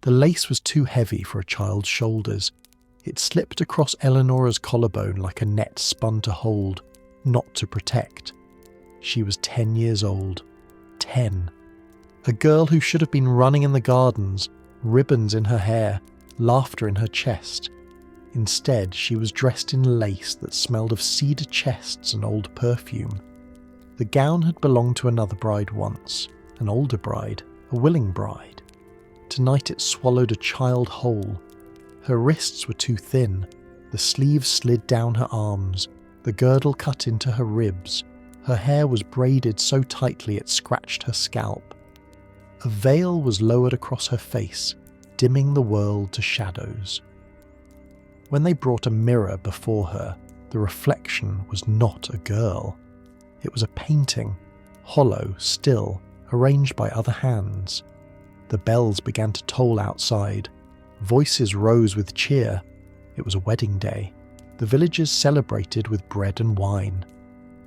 The lace was too heavy for a child's shoulders. It slipped across Eleanora's collarbone like a net spun to hold, not to protect. She was 10 years old. 10. A girl who should have been running in the gardens, ribbons in her hair, laughter in her chest. Instead, she was dressed in lace that smelled of cedar chests and old perfume. The gown had belonged to another bride once, an older bride, a willing bride. Tonight it swallowed a child whole. Her wrists were too thin, the sleeves slid down her arms, the girdle cut into her ribs. Her hair was braided so tightly it scratched her scalp. A veil was lowered across her face, dimming the world to shadows. When they brought a mirror before her, the reflection was not a girl. It was a painting, hollow, still, arranged by other hands. The bells began to toll outside. Voices rose with cheer. It was a wedding day. The villagers celebrated with bread and wine.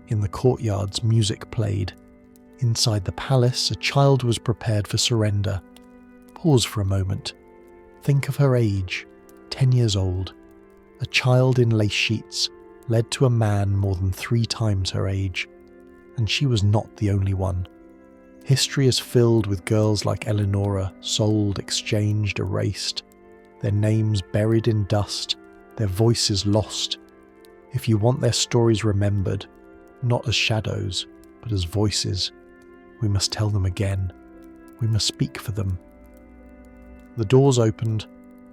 In the courtyards, music played. Inside the palace, a child was prepared for surrender. Pause for a moment. Think of her age, 10 years old. A child in lace sheets, led to a man more than 3 times her age. And she was not the only one. History is filled with girls like Eleanora, sold, exchanged, erased. Their names buried in dust, their voices lost. If you want their stories remembered, not as shadows, but as voices, we must tell them again. We must speak for them. The doors opened.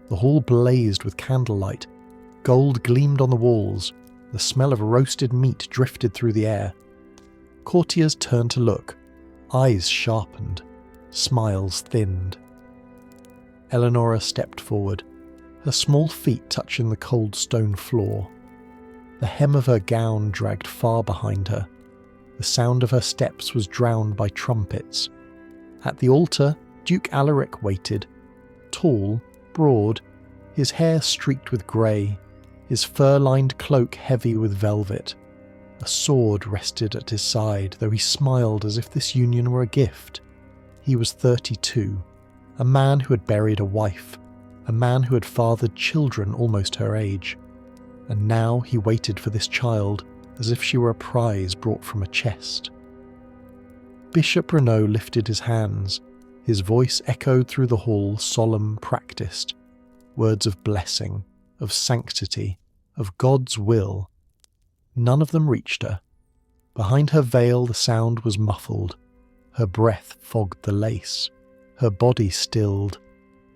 The hall blazed with candlelight. Gold gleamed on the walls. The smell of roasted meat drifted through the air. Courtiers turned to look. Eyes sharpened. Smiles thinned. Eleanora stepped forward, her small feet touching the cold stone floor. The hem of her gown dragged far behind her. The sound of her steps was drowned by trumpets. At the altar, Duke Alaric waited. Tall, broad, his hair streaked with grey, his fur-lined cloak heavy with velvet. A sword rested at his side, though he smiled as if this union were a gift. He was 32, a man who had buried a wife, a man who had fathered children almost her age. And now he waited for this child as if she were a prize brought from a chest. Bishop Renaud lifted his hands. His voice echoed through the hall, solemn, practiced. Words of blessing, of sanctity, of God's will. None of them reached her. Behind her veil the sound was muffled. Her breath fogged the lace. Her body stilled.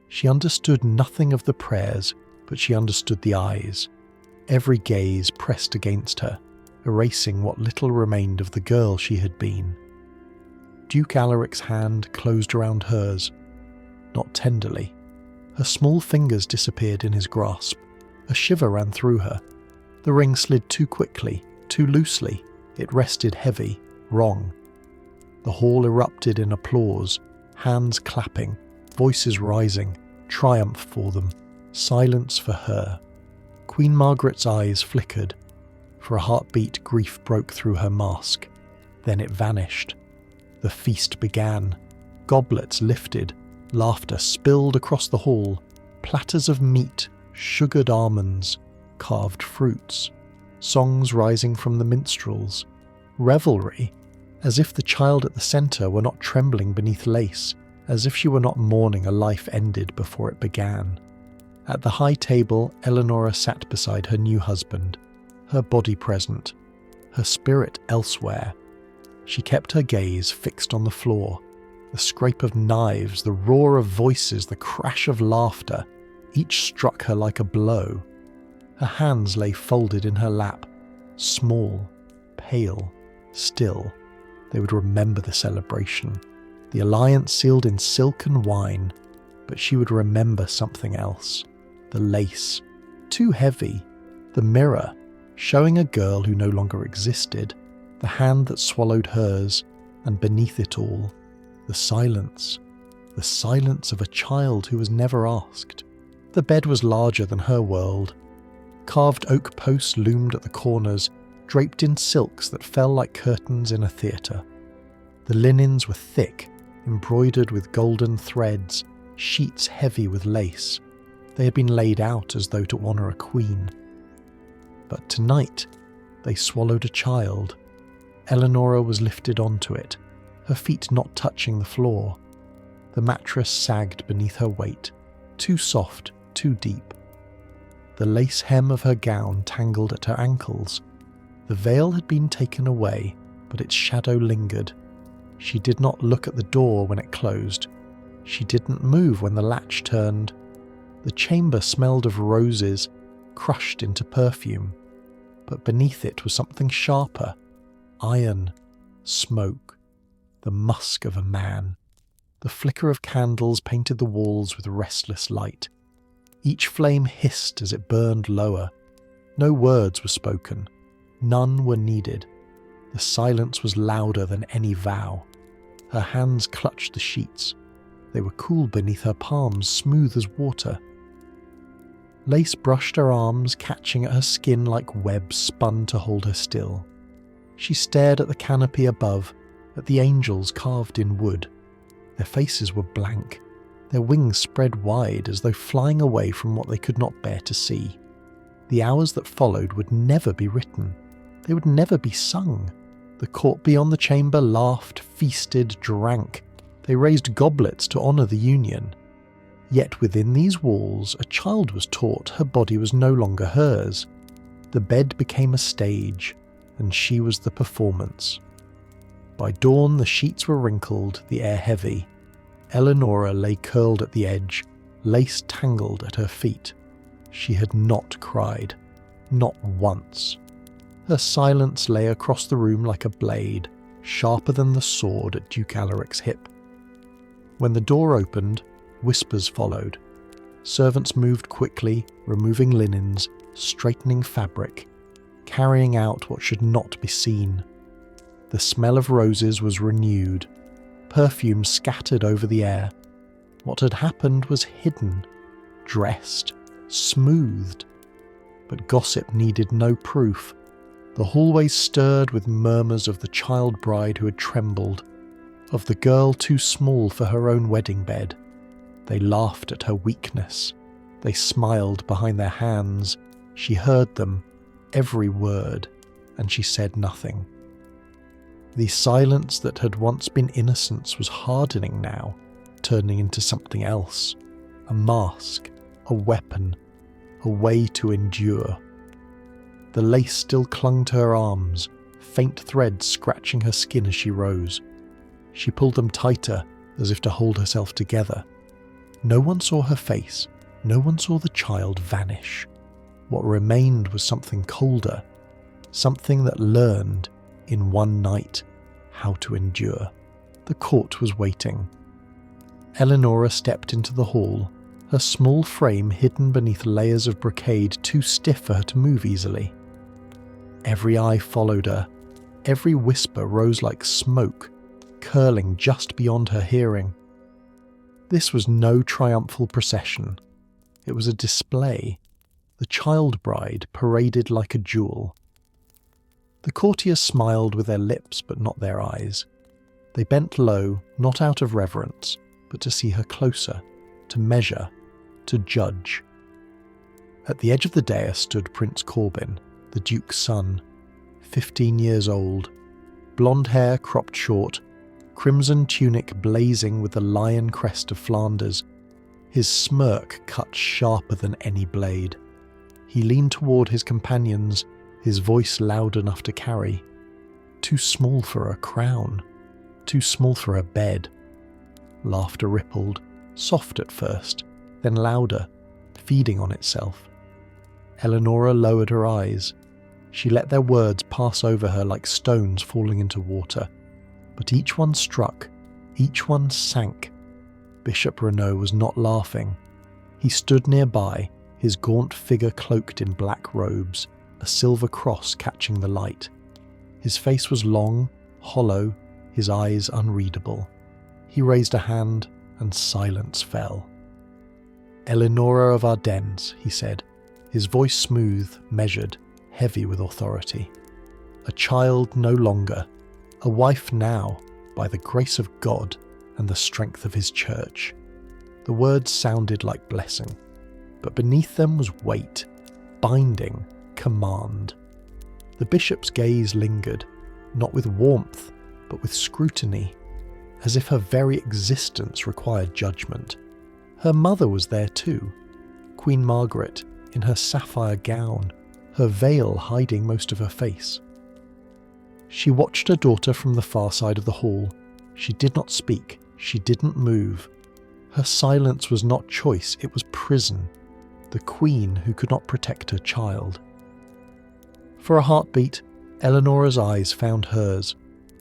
She understood nothing of the prayers, but she understood the eyes. Every gaze pressed against her, erasing what little remained of the girl she had been. Duke Alaric's hand closed around hers, not tenderly. Her small fingers disappeared in his grasp. A shiver ran through her. The ring slid too quickly, too loosely. It rested heavy, wrong. The hall erupted in applause, hands clapping, voices rising, triumph for them, silence for her. Queen Margaret's eyes flickered. For a heartbeat, grief broke through her mask. Then it vanished. The feast began. Goblets lifted. Laughter spilled across the hall. Platters of meat, sugared almonds, carved fruits. Songs rising from the minstrels. Revelry, as if the child at the centre were not trembling beneath lace, as if she were not mourning a life ended before it began. At the high table, Eleanora sat beside her new husband, her body present, her spirit elsewhere. She kept her gaze fixed on the floor. The scrape of knives, the roar of voices, the crash of laughter, each struck her like a blow. Her hands lay folded in her lap, small, pale, still. They would remember the celebration, the alliance sealed in silk and wine, but she would remember something else. The lace, too heavy, the mirror, showing a girl who no longer existed, the hand that swallowed hers, and beneath it all, the silence of a child who was never asked. The bed was larger than her world. Carved oak posts loomed at the corners, draped in silks that fell like curtains in a theatre. The linens were thick, embroidered with golden threads, sheets heavy with lace. They had been laid out as though to honour a queen. But tonight, they swallowed a child. Eleonora was lifted onto it, her feet not touching the floor. The mattress sagged beneath her weight, too soft, too deep. The lace hem of her gown tangled at her ankles. The veil had been taken away, but its shadow lingered. She did not look at the door when it closed. She didn't move when the latch turned. The chamber smelled of roses, crushed into perfume. But beneath it was something sharper. Iron, smoke, the musk of a man. The flicker of candles painted the walls with restless light. Each flame hissed as it burned lower. No words were spoken. None were needed. The silence was louder than any vow. Her hands clutched the sheets. They were cool beneath her palms, smooth as water. Lace brushed her arms, catching at her skin like webs spun to hold her still. She stared at the canopy above, at the angels carved in wood. Their faces were blank, their wings spread wide as though flying away from what they could not bear to see. The hours that followed would never be written. They would never be sung. The court beyond the chamber laughed, feasted, drank. They raised goblets to honour the union. Yet within these walls, a child was taught her body was no longer hers. The bed became a stage, and she was the performance. By dawn, the sheets were wrinkled, the air heavy. Eleonora lay curled at the edge, lace tangled at her feet. She had not cried, not once. Her silence lay across the room like a blade, sharper than the sword at Duke Alaric's hip. When the door opened, whispers followed. Servants moved quickly, removing linens, straightening fabric, carrying out what should not be seen. The smell of roses was renewed, perfume scattered over the air. What had happened was hidden, dressed, smoothed. But gossip needed no proof. The hallways stirred with murmurs of the child bride who had trembled, of the girl too small for her own wedding bed. They laughed at her weakness. They smiled behind their hands. She heard them, every word, and she said nothing. The silence that had once been innocence was hardening now, turning into something else. A mask, a weapon, a way to endure. The lace still clung to her arms, faint threads scratching her skin as she rose. She pulled them tighter, as if to hold herself together. No one saw her face. No one saw the child vanish. What remained was something colder, something that learned, in one night, how to endure. The court was waiting. Eleonora stepped into the hall, her small frame hidden beneath layers of brocade too stiff for her to move easily. Every eye followed her. Every whisper rose like smoke, curling just beyond her hearing. This was no triumphal procession. It was a display. The child bride paraded like a jewel. The courtiers smiled with their lips but not their eyes. They bent low, not out of reverence, but to see her closer, to measure, to judge. At the edge of the dais stood Prince Corbin, the Duke's son, 15 years old, blonde hair cropped short, crimson tunic blazing with the lion crest of Flanders, his smirk cut sharper than any blade. He leaned toward his companions, his voice loud enough to carry. Too small for a crown, too small for a bed. Laughter rippled, soft at first, then louder, feeding on itself. Eleonora lowered her eyes. She let their words pass over her like stones falling into water. But each one struck, each one sank. Bishop Renaud was not laughing. He stood nearby, his gaunt figure cloaked in black robes, a silver cross catching the light. His face was long, hollow, his eyes unreadable. He raised a hand, and silence fell. "Eleonora of Ardennes," he said, his voice smooth, measured, heavy with authority. "A child no longer, a wife now, by the grace of God and the strength of his church." The words sounded like blessing, but beneath them was weight, binding, command. The bishop's gaze lingered, not with warmth, but with scrutiny, as if her very existence required judgment. Her mother was there too, Queen Margaret, in her sapphire gown, her veil hiding most of her face. She watched her daughter from the far side of the hall. She did not speak, she didn't move. Her silence was not choice, it was prison, the queen who could not protect her child. For a heartbeat, Eleanora's eyes found hers,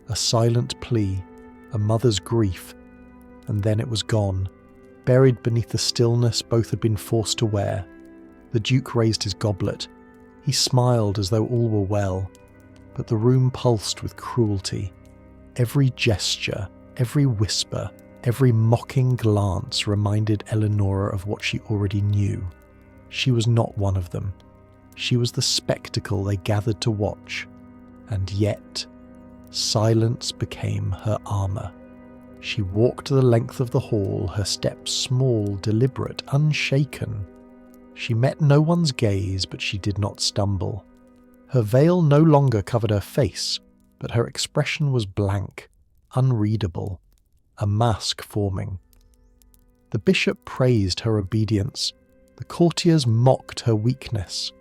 a silent plea, a mother's grief, and then it was gone, buried beneath the stillness both had been forced to wear. The Duke raised his goblet. He smiled as though all were well, but the room pulsed with cruelty. Every gesture, every whisper, every mocking glance reminded Eleanora of what she already knew. She was not one of them. She was the spectacle they gathered to watch, and yet silence became her armour. She walked the length of the hall, her steps small, deliberate, unshaken. She met no one's gaze, but she did not stumble. Her veil no longer covered her face, but her expression was blank, unreadable, a mask forming. The bishop praised her obedience. The courtiers mocked her weakness.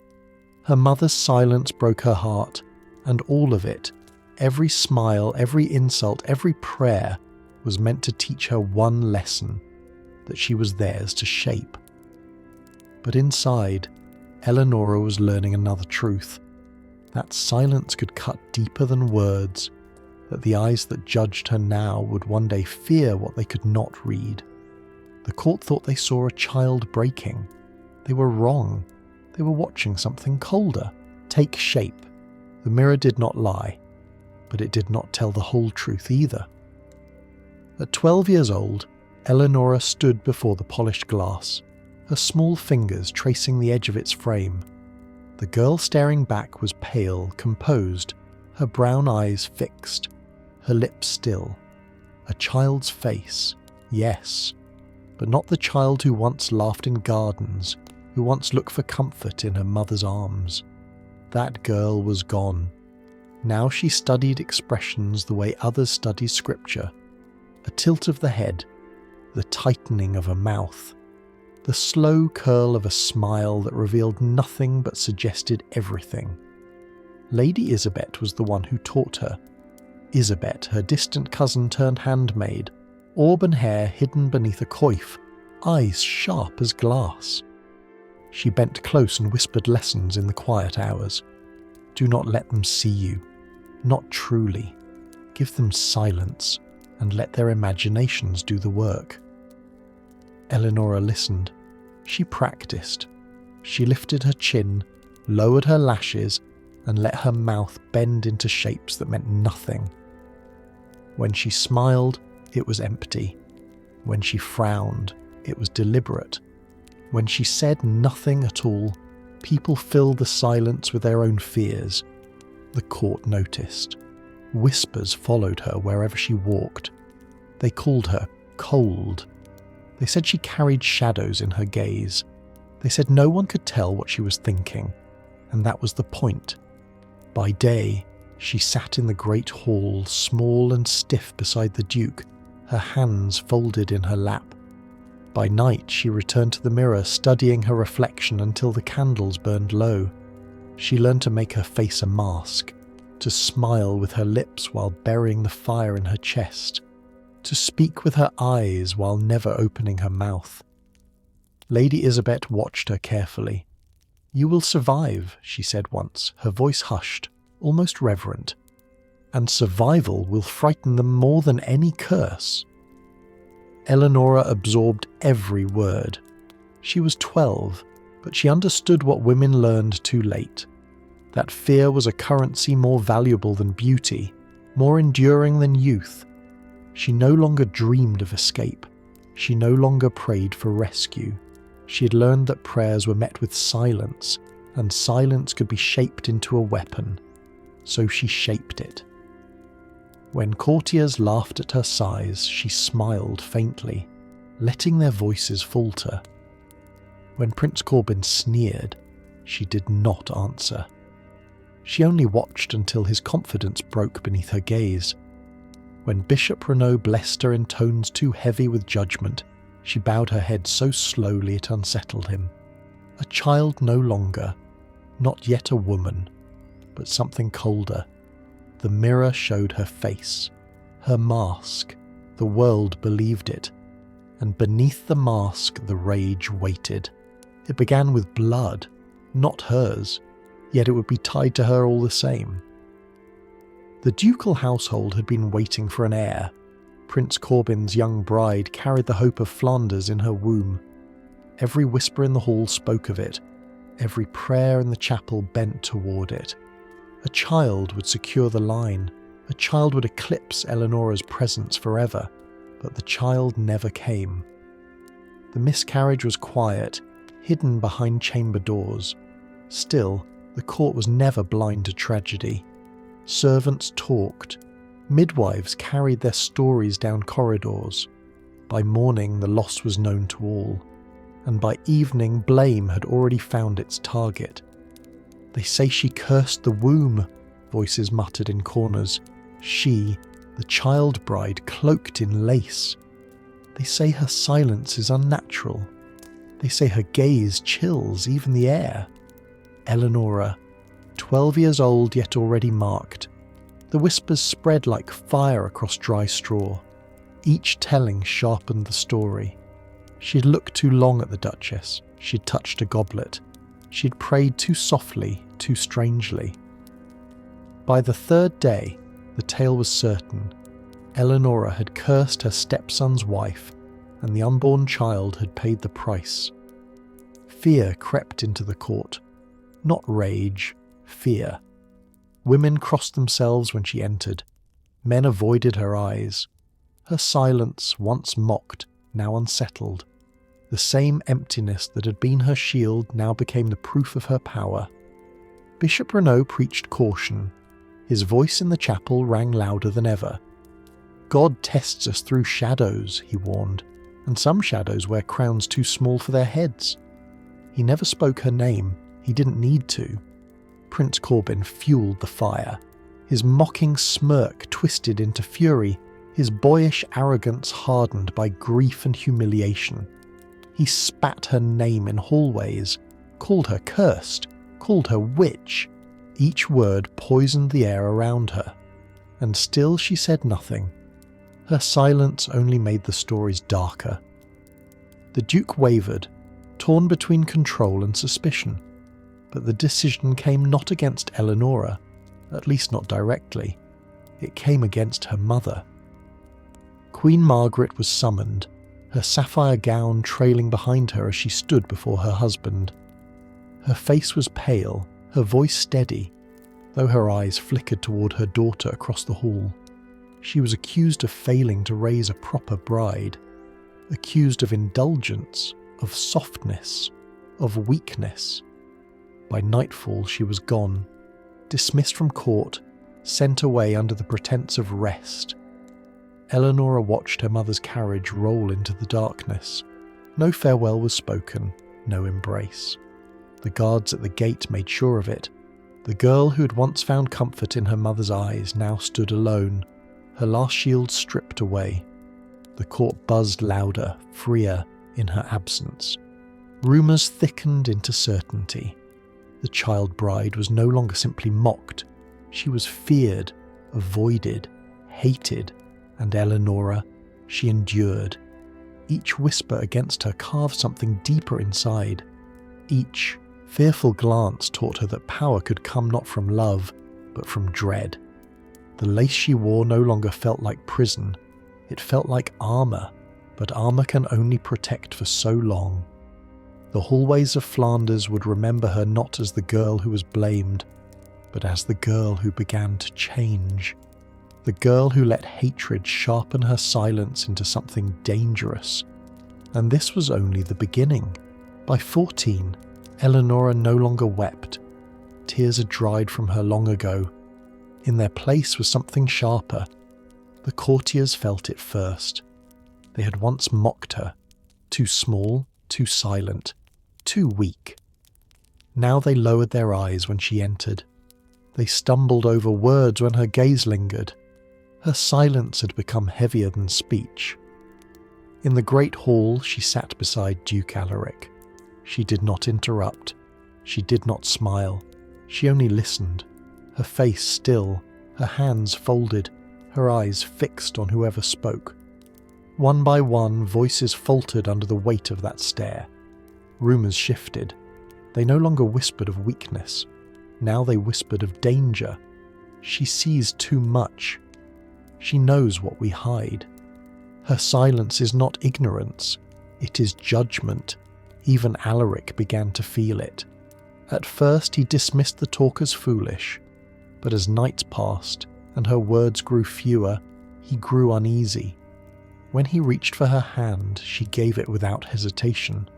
Her mother's silence broke her heart, and all of it, every smile, every insult, every prayer, was meant to teach her one lesson, that she was theirs to shape. But inside, Eleanora was learning another truth, that silence could cut deeper than words, that the eyes that judged her now would one day fear what they could not read. The court thought they saw a child breaking. They were wrong. They were watching something colder take shape. The mirror did not lie, but it did not tell the whole truth either. At 12 years old, Eleanora stood before the polished glass, her small fingers tracing the edge of its frame. The girl staring back was pale, composed, her brown eyes fixed, her lips still. A child's face, yes, but not the child who once laughed in gardens, who once looked for comfort in her mother's arms. That girl was gone. Now she studied expressions the way others study scripture. A tilt of the head, the tightening of a mouth, the slow curl of a smile that revealed nothing but suggested everything. Lady Isabet was the one who taught her. Isabet, her distant cousin turned handmaid, auburn hair hidden beneath a coif, eyes sharp as glass. She bent close and whispered lessons in the quiet hours. Do not let them see you. Not truly. Give them silence, and let their imaginations do the work. Eleanora listened. She practiced. She lifted her chin, lowered her lashes, and let her mouth bend into shapes that meant nothing. When she smiled, it was empty. When she frowned, it was deliberate. When she said nothing at all, people filled the silence with their own fears. The court noticed. Whispers followed her wherever she walked. They called her cold. They said she carried shadows in her gaze. They said no one could tell what she was thinking, and that was the point. By day, she sat in the great hall, small and stiff beside the Duke, her hands folded in her lap. By night, she returned to the mirror, studying her reflection until the candles burned low. She learned to make her face a mask, to smile with her lips while burying the fire in her chest, to speak with her eyes while never opening her mouth. Lady Isabet watched her carefully. "You will survive," she said once, her voice hushed, almost reverent. "And survival will frighten them more than any curse." Eleanora absorbed every word. She was 12, but she understood what women learned too late. That fear was a currency more valuable than beauty, more enduring than youth. She no longer dreamed of escape. She no longer prayed for rescue. She had learned that prayers were met with silence, and silence could be shaped into a weapon. So she shaped it. When courtiers laughed at her sighs, she smiled faintly. letting their voices falter. When Prince Corbin sneered, she did not answer. She only watched until his confidence broke beneath her gaze. When Bishop Renaud blessed her in tones too heavy with judgment, she bowed her head so slowly it unsettled him. A child no longer, not yet a woman, but something colder. The mirror showed her face, her mask. The world believed it, and beneath the mask the rage waited. It began with blood, not hers, yet it would be tied to her all the same. The ducal household had been waiting for an heir. Prince Corbin's young bride carried the hope of Flanders in her womb. Every whisper in the hall spoke of it. Every prayer in the chapel bent toward it. A child would secure the line. A child would eclipse Eleanora's presence forever. But the child never came. The miscarriage was quiet, hidden behind chamber doors. Still, the court was never blind to tragedy. Servants talked. Midwives carried their stories down corridors. By morning, the loss was known to all, and by evening, blame had already found its target. "They say she cursed the womb," voices muttered in corners. She, the child bride, cloaked in lace. "They say her silence is unnatural. They say her gaze chills even the air." Eleanora, 12 years old yet already marked. The whispers spread like fire across dry straw. Each telling sharpened the story. She'd looked too long at the Duchess. She'd touched a goblet. She'd prayed too softly, too strangely. By the third day, the tale was certain. Eleanora had cursed her stepson's wife, and the unborn child had paid the price. Fear crept into the court. Not rage, fear. Women crossed themselves when she entered. Men avoided her eyes. Her silence, once mocked, now unsettled. The same emptiness that had been her shield now became the proof of her power. Bishop Renaud preached caution. His voice in the chapel rang louder than ever. "God tests us through shadows," he warned, "and some shadows wear crowns too small for their heads." He never spoke her name. He didn't need to. Prince Corbin fueled the fire. His mocking smirk twisted into fury, his boyish arrogance hardened by grief and humiliation. He spat her name in hallways, called her cursed, called her witch. Each word poisoned the air around her. And still she said nothing. Her silence only made the stories darker. The Duke wavered, torn between control and suspicion. But the decision came not against Eleanora, at least not directly. It came against her mother. Queen Margaret was summoned, her sapphire gown trailing behind her as she stood before her husband. Her face was pale, her voice steady, though her eyes flickered toward her daughter across the hall. She was accused of failing to raise a proper bride, accused of indulgence, of softness, of weakness. By nightfall she was gone, dismissed from court, sent away under the pretense of rest. Eleanora watched her mother's carriage roll into the darkness. No farewell was spoken, no embrace. The guards at the gate made sure of it. The girl who had once found comfort in her mother's eyes now stood alone, her last shield stripped away. The court buzzed louder, freer, in her absence. Rumours thickened into certainty. The child bride was no longer simply mocked. She was feared, avoided, hated, and Eleanora, she endured. Each whisper against her carved something deeper inside. Each fearful glance taught her that power could come not from love, but from dread. The lace she wore no longer felt like prison. It felt like armour, but armour can only protect for so long. The hallways of Flanders would remember her not as the girl who was blamed, but as the girl who began to change. The girl who let hatred sharpen her silence into something dangerous. And this was only the beginning. By 14, Eleanora no longer wept. Tears had dried from her long ago. In their place was something sharper. The courtiers felt it first. They had once mocked her, Too small, too silent, too weak. Now they lowered their eyes when she entered. They stumbled over words when her gaze lingered. Her silence had become heavier than speech. In the great hall she sat beside Duke Alaric. She did not interrupt. She did not smile. She only listened, her face still, her hands folded, her eyes fixed on whoever spoke. One by one, voices faltered under the weight of that stare. Rumours shifted. They no longer whispered of weakness. Now they whispered of danger. She sees too much. She knows what we hide. Her silence is not ignorance. It is judgment. Even Alaric began to feel it. At first he dismissed the talk as foolish, but as nights passed and her words grew fewer, he grew uneasy. When he reached for her hand, she gave it without hesitation,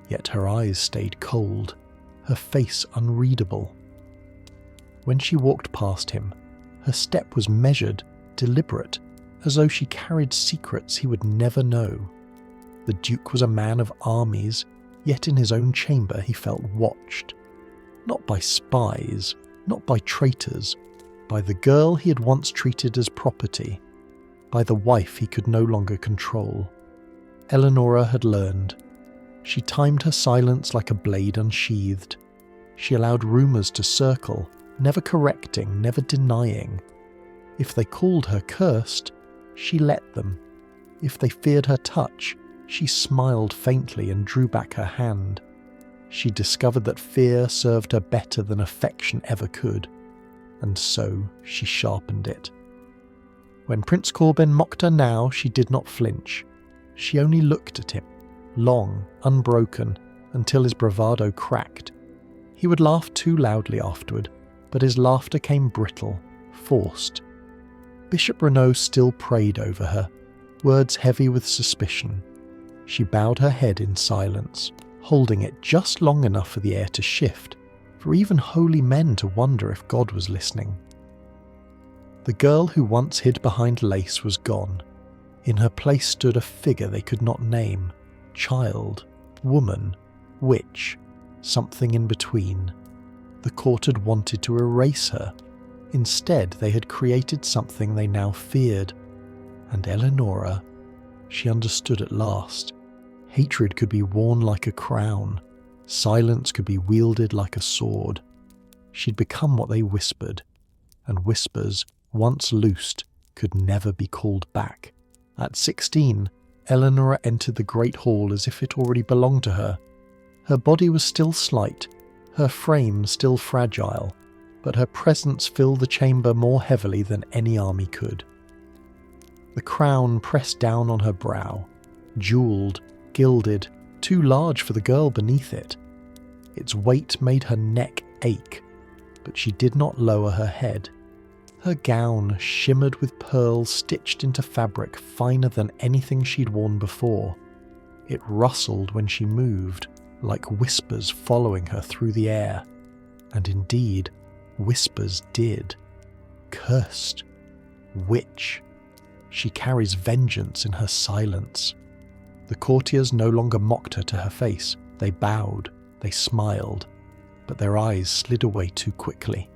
yet her eyes stayed cold, her face unreadable. When she walked past him, her step was measured, deliberate, as though she carried secrets he would never know. The Duke was a man of armies, yet in his own chamber he felt watched. Not by spies, not by traitors, by the girl he had once treated as property, by the wife he could no longer control. Eleanora had learned. She timed her silence like a blade unsheathed. She allowed rumours to circle, never correcting, never denying. If they called her cursed, she let them. If they feared her touch, she smiled faintly and drew back her hand. She discovered that fear served her better than affection ever could, and so she sharpened it. When Prince Corbin mocked her now, she did not flinch. She only looked at him, long, unbroken, until his bravado cracked. He would laugh too loudly afterward, but his laughter came brittle, forced. Bishop Renaud still prayed over her, words heavy with suspicion. She bowed her head in silence, holding it just long enough for the air to shift, for even holy men to wonder if God was listening. The girl who once hid behind lace was gone. In her place stood a figure they could not name, child, woman, witch, something in between. The court had wanted to erase her. Instead, they had created something they now feared. And Eleanora, she understood at last. Hatred could be worn like a crown. Silence could be wielded like a sword. She'd become what they whispered, and whispers, once loosed, could never be called back. At 16, Eleanora entered the great hall as if it already belonged to her. Her body was still slight, her frame still fragile, but her presence filled the chamber more heavily than any army could. The crown pressed down on her brow, jewelled, gilded, too large for the girl beneath it. Its weight made her neck ache, but she did not lower her head. Her gown shimmered with pearls stitched into fabric finer than anything she'd worn before. It rustled when she moved, like whispers following her through the air. And indeed, whispers did. Cursed. Witch. She carries vengeance in her silence. The courtiers no longer mocked her to her face. They bowed, they smiled, but their eyes slid away too quickly.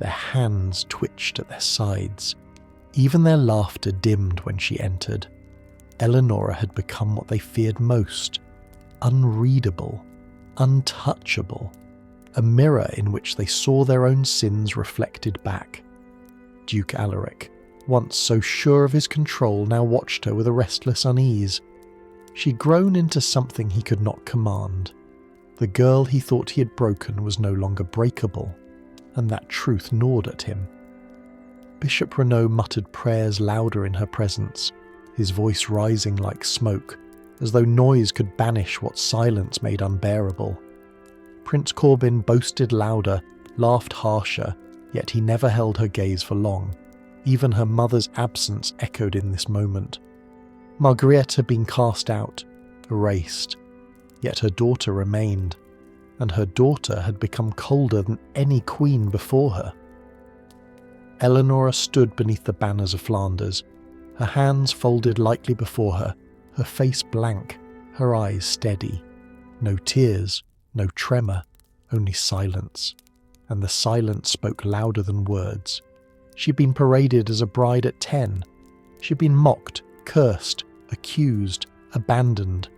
Their hands twitched at their sides. Even their laughter dimmed when she entered. Eleanora had become what they feared most. Unreadable, untouchable. A mirror in which they saw their own sins reflected back. Duke Alaric, once so sure of his control, now watched her with a restless unease. She'd grown into something he could not command. The girl he thought he had broken was no longer breakable, and that truth gnawed at him. Bishop Renaud muttered prayers louder in her presence, his voice rising like smoke, as though noise could banish what silence made unbearable. Prince Corbin boasted louder, laughed harsher, yet he never held her gaze for long. Even her mother's absence echoed in this moment. Marguerite had been cast out, erased, yet her daughter remained, and her daughter had become colder than any queen before her. Eleanora stood beneath the banners of Flanders, her hands folded lightly before her, her face blank, her eyes steady. No tears, no tremor, only silence. And the silence spoke louder than words. She'd been paraded as a bride at 10. She'd been mocked, cursed, accused, abandoned.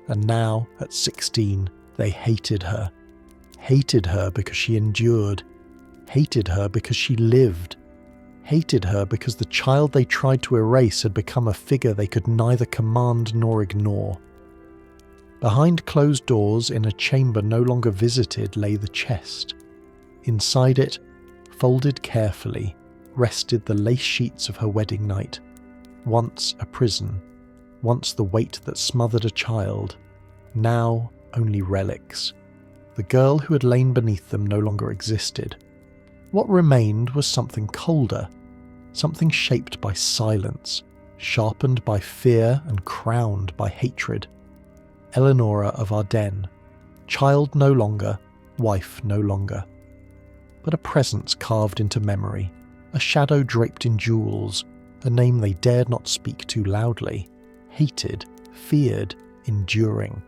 And now, at 16, they hated her. Hated her because she endured. Hated her because she lived. Hated her because the child they tried to erase had become a figure they could neither command nor ignore. Behind closed doors, in a chamber no longer visited, lay the chest. Inside it, folded carefully, rested the lace sheets of her wedding night. Once a prison, once the weight that smothered a child, now only relics. The girl who had lain beneath them no longer existed. What remained was something colder, something shaped by silence, sharpened by fear and crowned by hatred. Eleonora of Ardennes, child no longer, wife no longer. But a presence carved into memory, a shadow draped in jewels, a name they dared not speak too loudly, hated, feared, enduring.